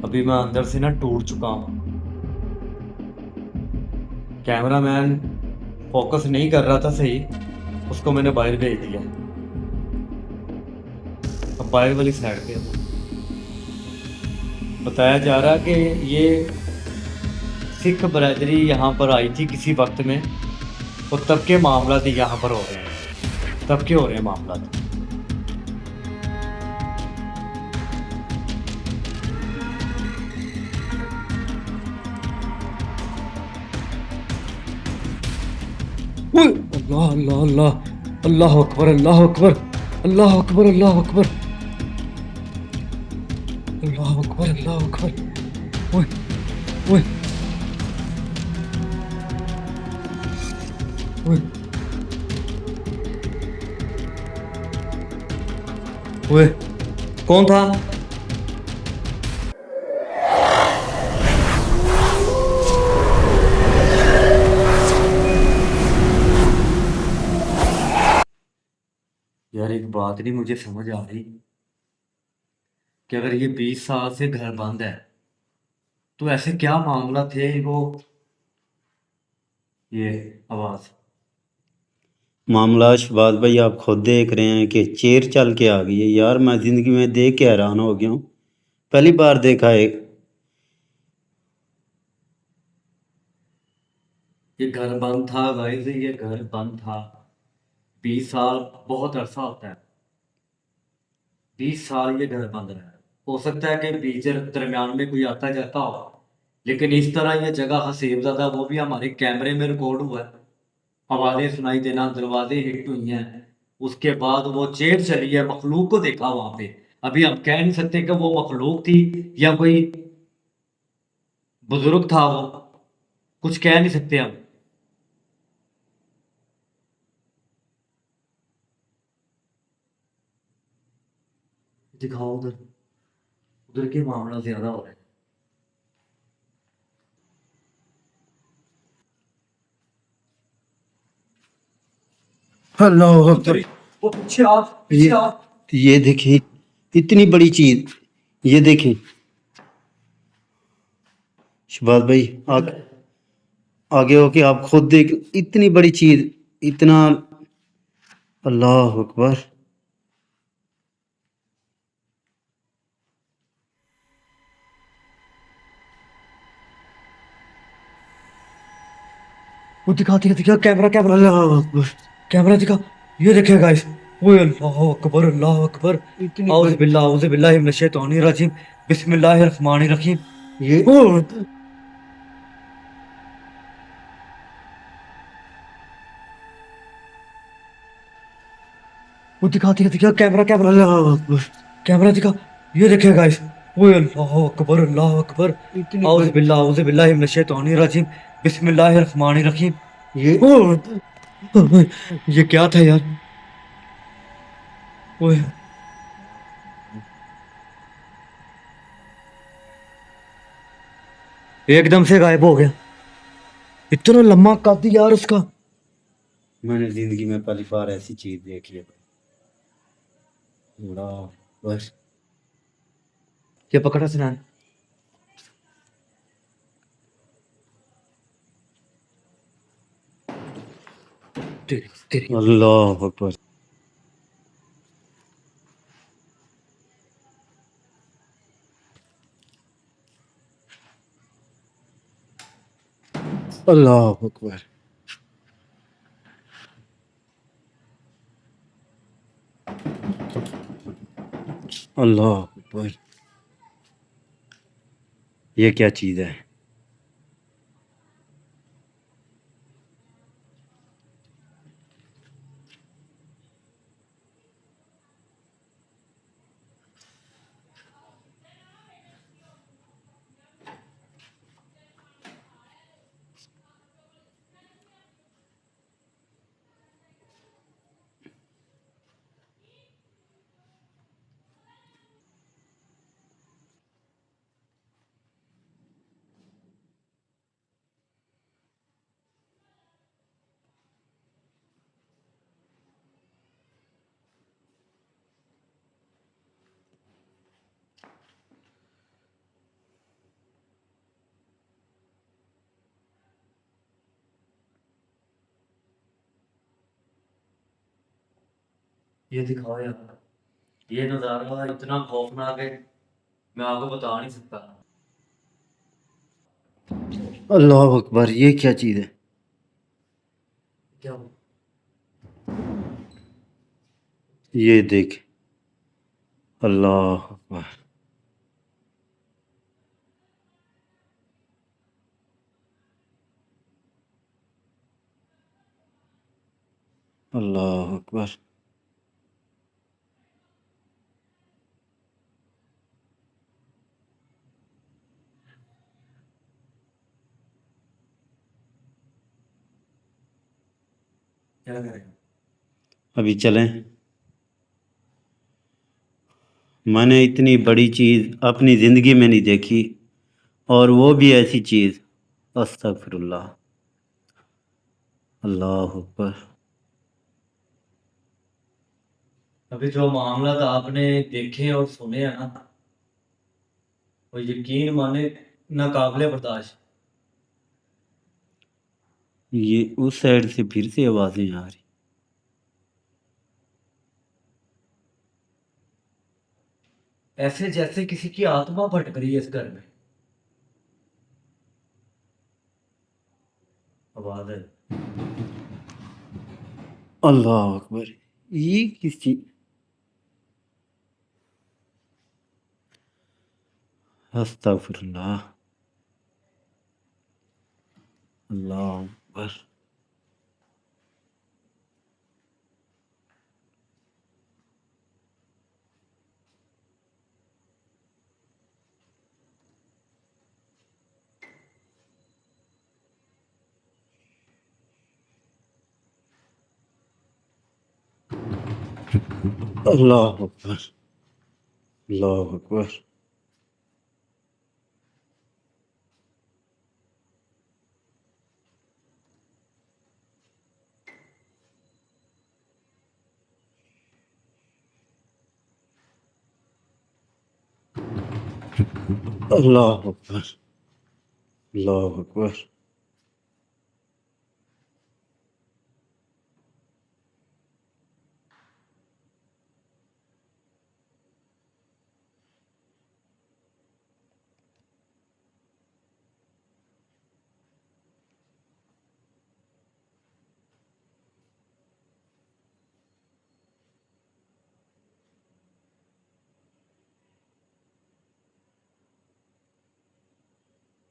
अभी मैं अंदर से ना टूट चुका हूँ। कैमरामैन फोकस नहीं कर रहा था सही, उसको मैंने बाहर भेज दिया। अब बाहर वाली साइड पे हूँ। बताया जा रहा कि ये सिख बरादरी यहाँ पर आई थी किसी वक्त में, और तब के मामला यहाँ पर हो रहे हैं, तब के हो रहे हैं मामला। अल्लाह अल्लाह अल्लाह, अल्लाह अकबर अल्लाह अकबर, अल्लाह अकबर अल्लाह अकबर, अल्लाह अकबर अल्लाह अकबर। ओए ओए ओए ओए, कौन था? यार एक बात नहीं मुझे समझ आ रही कि अगर ये 20 साल से घर बंद है तो ऐसे क्या मामला थे वो, ये आवाज। मामला शहबाज भाई आप खुद देख रहे हैं कि चेयर चल के आ गई है यार। मैं जिंदगी में देख के हैरान हो गया हूँ। पहली बार देखा है। ये घर बंद था गाइस, ये घर बंद था। 20 साल बहुत अरसा होता है। 20 साल ये घर बंद रहा है। हो सकता है कि बीच दरमियान में कोई आता जाता हो, लेकिन इस तरह ये जगह हसीबजादा, वो भी हमारे कैमरे में रिकॉर्ड हुआ है। आवाजें सुनाई देना, दरवाजे हिट हुई हैं, उसके बाद वो चेयर चली है, मखलूक को देखा वहां पे। अभी हम कह नहीं सकते कि वो मखलूक थी या कोई बुजुर्ग था, वो कुछ कह नहीं सकते हम। दिखाओ उधर, उधर के मामला ज्यादा हो रहा है। अल्लाह उधर अकबर। ही, वो पीछे आ, ये पीछे आ। ये देखिए, इतनी बड़ी चीज। ये देखें शहबाज भाई, आगे हो के आप खुद देख। इतनी बड़ी चीज, इतना। अल्लाह अकबर। वो दिखा दिखा दिखा, कैमरा कैमरा, अल्लाह अकबर। कैमरा दिखा। ये देखिए गाइस, ओए अल्लाह अकबर अल्लाह अकबर। इतनी औज़ बड़ी। बिल्लाह औज़ बिल्लाहि मिनश शैतानिर रजीम, बिस्मिल्लाहिर रहमानिर रहीम। ये ओह, वो दिखा दिखा दिखा, कैमरा कैमरा, अल्लाह अकबर। कैमरा दिखा। ये देखिए गाइस, ओए अल्लाह अकबर अल्लाह अकबर। इतनी औज़ बड़ी। बिल्लाह औज़ बिल्लाहि मिनश शैतानिर रजीम, बिस्मिल्लाहिर रहमानिर रहीम। ये ओह, ये क्या था यार? ओए, एकदम से गायब हो गया। इतना लंबा कद यार उसका। मैंने जिंदगी में पहली बार ऐसी चीज देखी है। बड़ा। बस। ये पकड़ा सुनान। तेरी तेरी। अल्लाह अकबर। अल्लाह अकबर। अल्लाह अकबर। ये क्या चीज है? ये दिखाओ यार, ये नज़ारा इतना खौफनाक है, मैं आपको बता नहीं सकता। अल्लाह अकबर, ये क्या चीज़ है? क्या ये देख, अल्लाह अकबर, अल्लाह अकबर। क्या करें? अभी चलें? मैंने इतनी बड़ी चीज़ अपनी ज़िंदगी में नहीं देखी, और वो भी ऐसी चीज़। अस्तगफिरुल्लाह, अल्लाह अकबर। अभी जो मामला था आपने देखे और सुने हैं ना, वो यकीन माने नाकाबिले बर्दाश्त। ये उस साइड से फिर से आवाज़ें आ रही। ऐसे जैसे किसी की आत्मा भटक रही है इस घर में। आवाज है। अल्लाह अकबर, ये किस चीज़? अस्तगफिरुल्लाह, अल्लाह अकबर। अल्लाह अकबर, अल्लाह अकबर। अल्लाह अकबर, अल्लाह अकबर।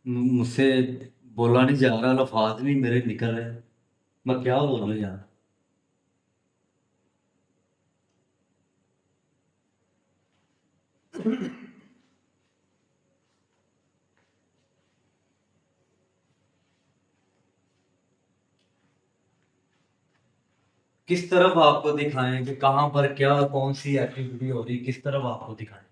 मुझसे बोला नहीं जा रहा, लफाज नहीं मेरे निकल रहे। मैं क्या बोलूं यार। किस तरफ आपको दिखाएं कि कहाँ पर क्या कौन सी एक्टिविटी हो रही, किस तरफ आपको दिखाएं?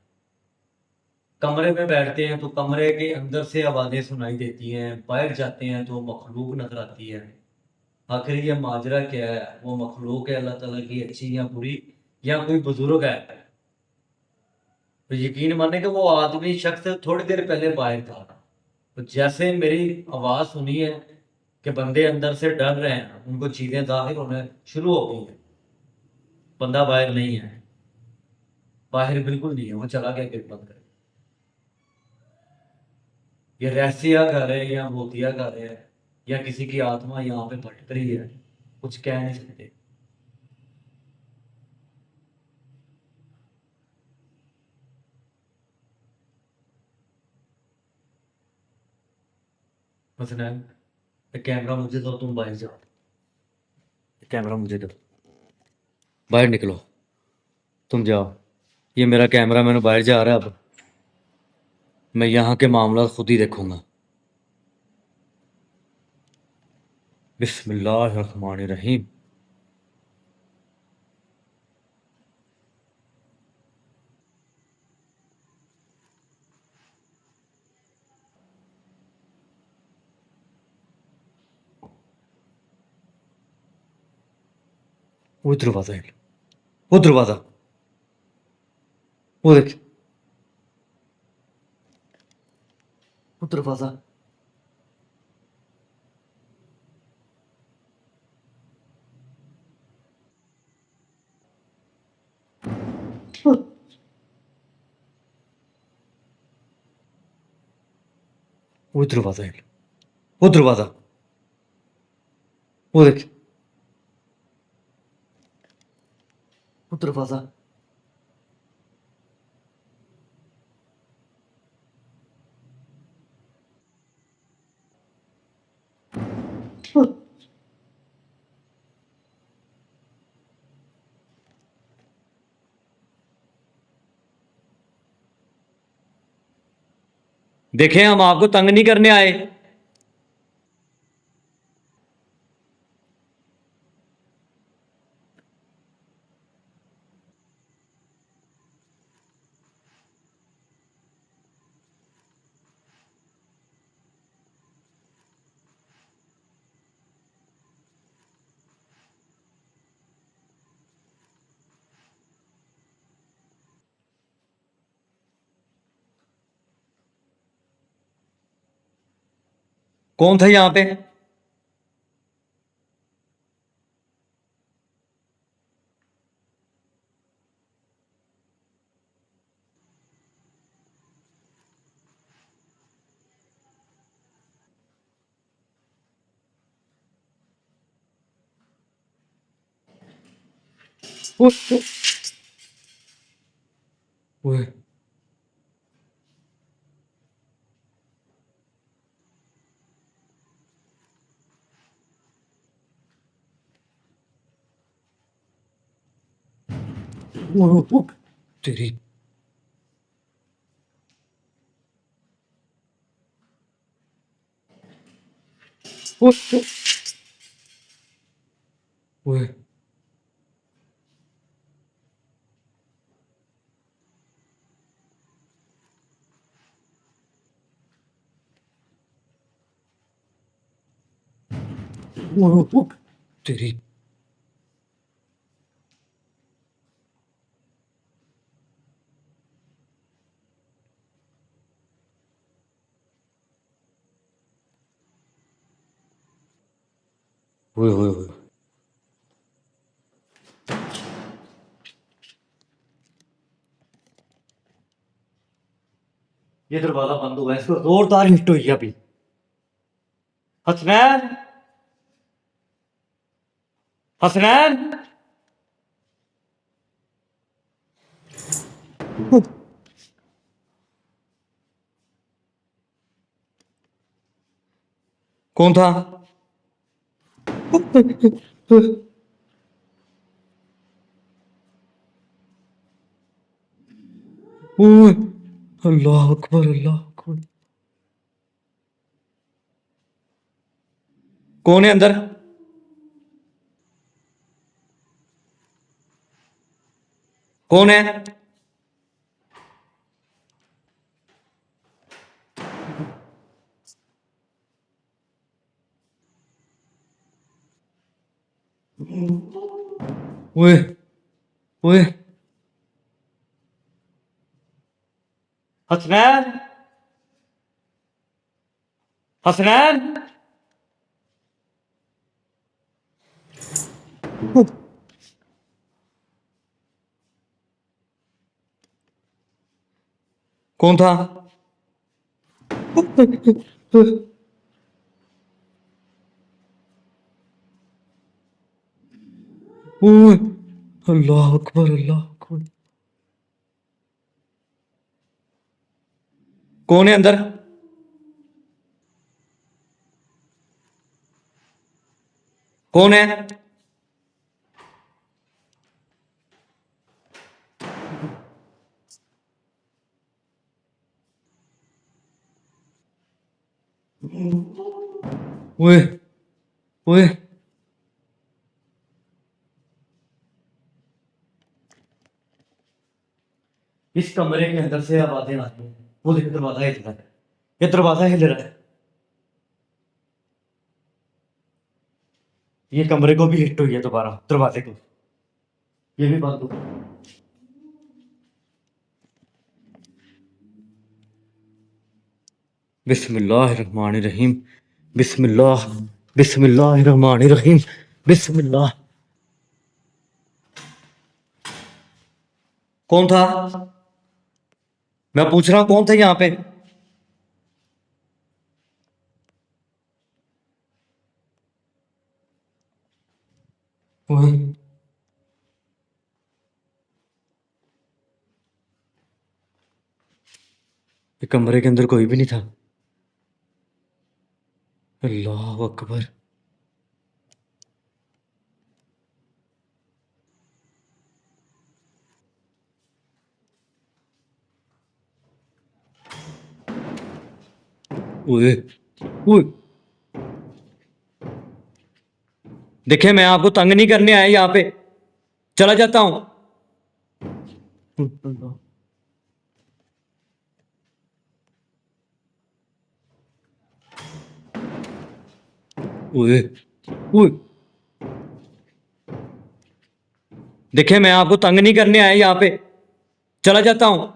कमरे में बैठते हैं तो कमरे के अंदर से आवाजें सुनाई देती हैं, बाहर जाते हैं तो मखलूक नजर आती है। आखिर ये माजरा क्या है? वो मखलूक है अल्लाह ताला की अच्छी या बुरी, या कोई बुजुर्ग है? तो यकीन माने कि वो आदमी शख्स थोड़ी देर पहले बाहर था, तो जैसे मेरी आवाज सुनी है कि बंदे अंदर से डर रहे हैं, उनको चीजें जाहिर होने शुरू हो गई है। बंदा बाहर नहीं है, बाहर बिल्कुल नहीं है, वो चला गया गेट बंद करके। ये रहसिया घर है या भूतिया घर है, या किसी की आत्मा यहाँ पे भटक रही है, कुछ कह नहीं सकते। मसलन कैमरा मुझे दो, तुम बाहर जाओ। कैमरा मुझे दो, बाहर निकलो, तुम जाओ। ये मेरा कैमरा, मैंने बाहर जा रहा है अब। मैं यहाँ के मामला खुद ही देखूंगा। बिस्मिल्लाहिर्रहमानिर्रहीम। वो दरवाजा है, वो दरवाजा, वो देख, वो दरवाजा। वो दरवाजा है, वो दरवाजा, वो देख, वो दरवाजा। देखें, हम आपको तंग नहीं करने आए। कौन था यहाँ पे? वो वो वो तेरी, वो वो वो तेरी, वो ये दरवाजा बंद हुआ है, इसको जोरदार हिट हुई है अभी। हसनैन, हसनैन। कौन था? ओए, अल्लाह अकबर, अल्लाह अकबर। कौन है अंदर? कौन है? ओए, ओए, हसनैन, हसनैन। कौन था? ओए, अल्लाह अकबर, अल्लाह अकबर। कौन है अंदर? कौन है? ओए, ओए, इस कमरे के अंदर से आवाजें आ रही हैं। वो देखो, दरवाजा हिल रहा है, ये दरवाजा हिल रहा है। ये कमरे को भी हिट हुई है दोबारा, दरवाजे को। ये भी बंद हो। बिस्मिल्लाहिर्रहमानिर्रहीम। बिस्मिल्लाह, बिस्मिल्लाहिर्रहमानिर्रहीम। बिस्मिल्लाह। कौन था? मैं पूछ रहा हूँ, कौन था यहाँ पे? ओए, ये कमरे के अंदर कोई भी नहीं था। अल्लाह अकबर। ओए ओए, देखिए मैं आपको तंग नहीं करने आया यहाँ पे, चला जाता हूँ। ओए ओए, देखिए मैं आपको तंग नहीं करने आया यहाँ पे, चला जाता हूँ।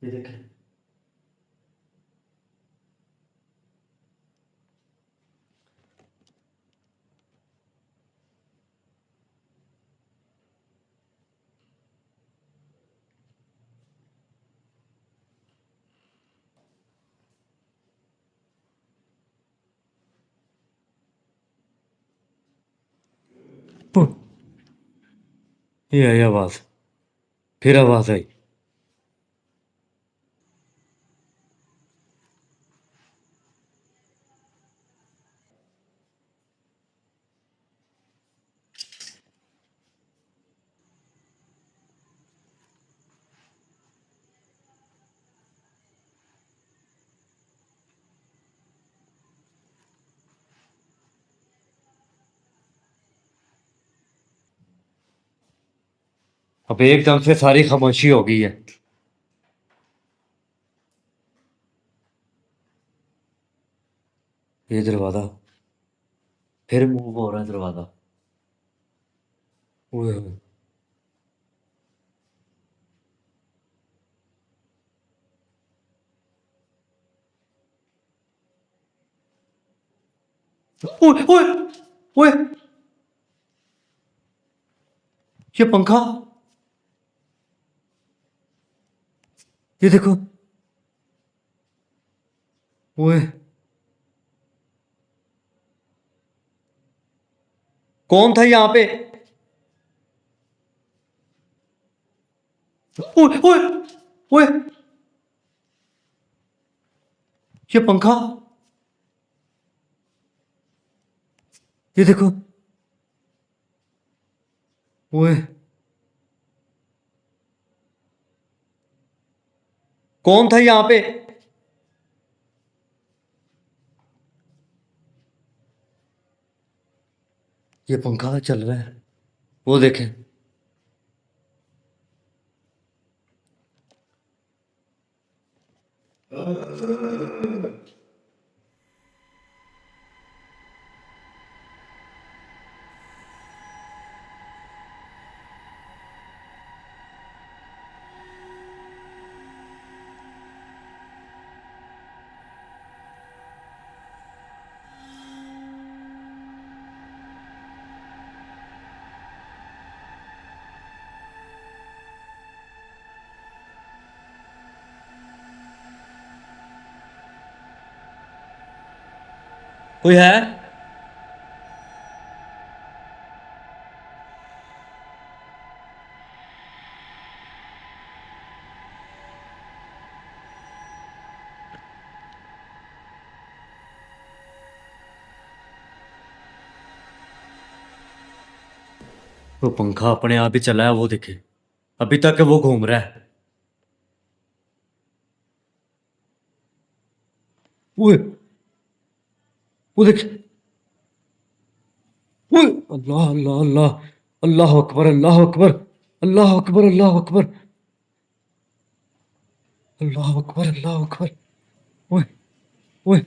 ये देखें। ये आई आवाज, फिर आवाज आई। अब एकदम से सारी खामोशी हो गई है। ये दरवाजा फिर मूव हो रहा है, दरवाजा। ओए ओए, ओए ओए ओए, ये पंखा, ये देखो। ओए, कौन था यहाँ पे? ओए ओए ओए, ये पंखा, ये देखो। ओए, कौन था यहाँ पे? ये पंखा चल रहा है, वो देखें। कोई है? वो पंखा अपने आप ही चला है, वो देखे। अभी तक वो घूम रहा है। ओए, वो देख। ओए, अल्लाह अल्लाह अल्लाह, अल्लाह अकबर अल्लाह अकबर, अल्लाह अकबर अल्लाह अकबर, अल्लाह अकबर अल्लाह अकबर। ओए ओए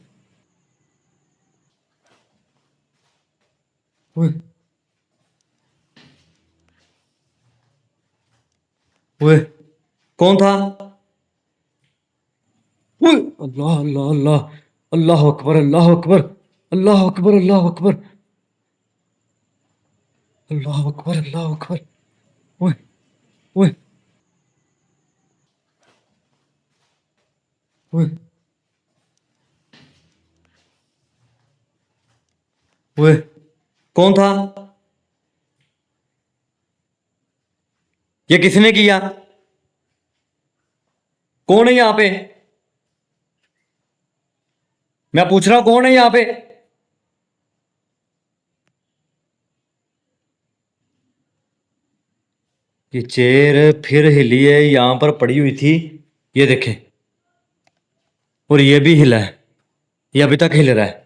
ओए ओए, कौन था? ओए, अल्लाह अल्लाह अल्लाह, अल्लाह अकबर अल्लाह अकबर, अल्लाह अकबर अल्लाह अकबर, अल्लाह अकबर अल्लाह अकबर। ओए ओए ओए ओए, कौन था? ये किसने किया? कौन है यहाँ पे? मैं पूछ रहा हूं कौन है यहाँ पे? ये चेयर फिर हिली है, यहां पर पड़ी हुई थी, ये देखें, और ये भी हिला है, ये अभी तक हिल रहा है।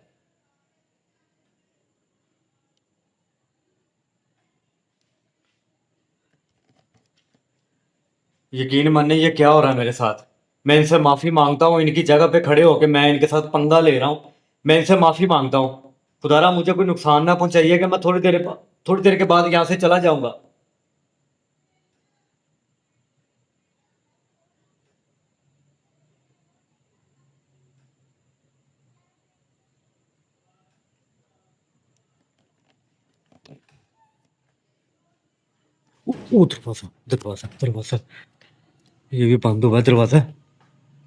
यकीन मानिए ये क्या हो रहा है मेरे साथ। मैं इनसे माफी मांगता हूँ, इनकी जगह पे खड़े होके मैं इनके साथ पंगा ले रहा हूँ। मैं इनसे माफी मांगता हूँ, खुदारा मुझे कोई नुकसान ना पहुंचाइए कि मैं थोड़ी देर के बाद यहाँ से चला जाऊंगा। ओ दरवाजा दरवाजा दरवाजा, ये भी बंद हुआ है दरवाजा।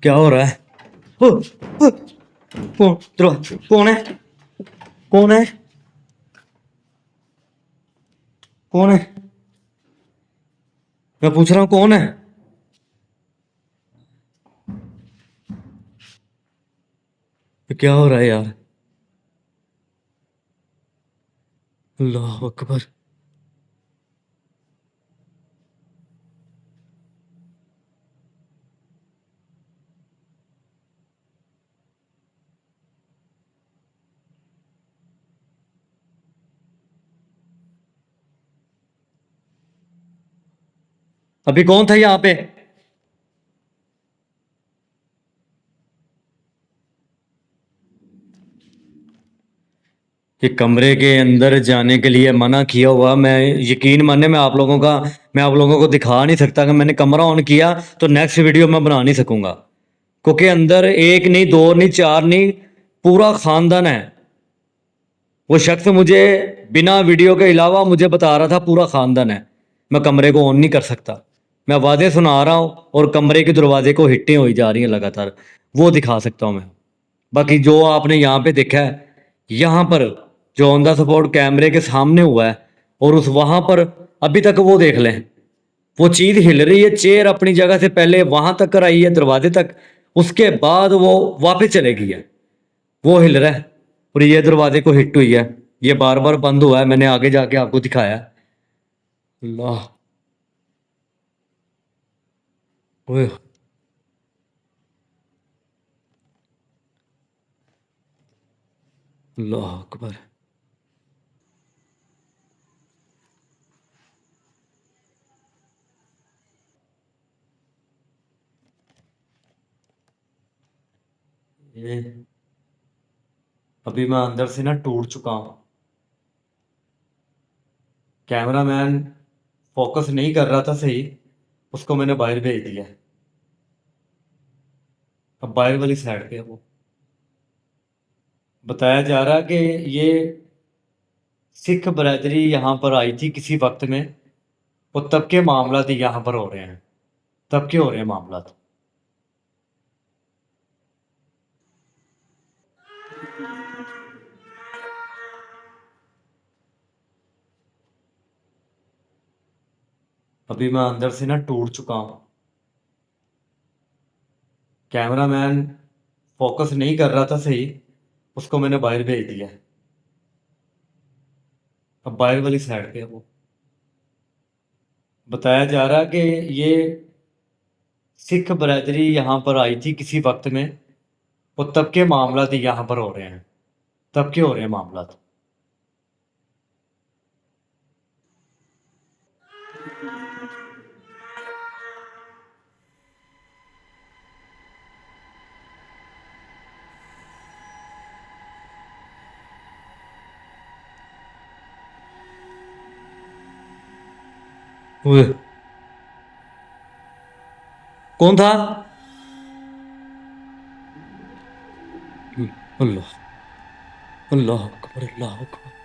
क्या हो रहा है? ओ, ओ, कौन दरवाजा, कौन है? कौन है? कौन है? मैं पूछ रहा हूँ कौन है? ये क्या हो रहा है यार? अल्लाह अकबर। अभी कौन था यहाँ पे? ये कमरे के अंदर जाने के लिए मना किया हुआ, मैं यकीन माने मैं आप लोगों को दिखा नहीं सकता कि मैंने कमरा ऑन किया तो नेक्स्ट वीडियो मैं बना नहीं सकूंगा, क्योंकि अंदर एक नहीं, दो नहीं, चार नहीं, पूरा खानदान है। वो शख्स मुझे बिना वीडियो के अलावा मुझे बता रहा था पूरा खानदान है, मैं कमरे को ऑन नहीं कर सकता। मैं वादे सुना रहा हूँ और कमरे के दरवाजे को हिट्टें हुई जा रही हैं लगातार, वो दिखा सकता हूँ मैं। बाकी जो आपने यहाँ पे देखा है, यहाँ पर जो ऑन द स्पॉट कैमरे के सामने हुआ है, और उस वहां पर अभी तक वो देख लें, वो चीज हिल रही है। चेयर अपनी जगह से पहले वहां तक कर आई है, दरवाजे तक, उसके बाद वो वापस चले गई है, वो हिल रहा है, और ये दरवाजे को हिट हुई है। ये बार बार बंद हुआ है, मैंने आगे जाके आपको दिखाया। अल्लाह, ओए, अल्लाह अकबर। ये अभी मैं अंदर से ना टूट चुका हूँ। कैमरामैन फोकस नहीं कर रहा था सही, उसको मैंने बाहर भेज दिया। अब बाहर वाली साइड पे है वो। बताया जा रहा कि ये सिख बरादरी यहाँ पर आई थी किसी वक्त में, वो तब के मामला यहाँ पर हो रहे हैं, तब के हो रहे हैं मामला। अभी मैं अंदर से ना टूट चुका हूँ। कैमरामैन फोकस नहीं कर रहा था सही, उसको मैंने बाहर भेज दिया। अब बाहर वाली साइड पे है वो। बताया जा रहा कि ये सिख बरादरी यहाँ पर आई थी किसी वक्त में, वो तब के मामला यहाँ पर हो रहे हैं, तब के हो रहे हैं मामला। ओए, कौन था? अल्लाह, अल्लाह अकबर, अल्लाह अकबर।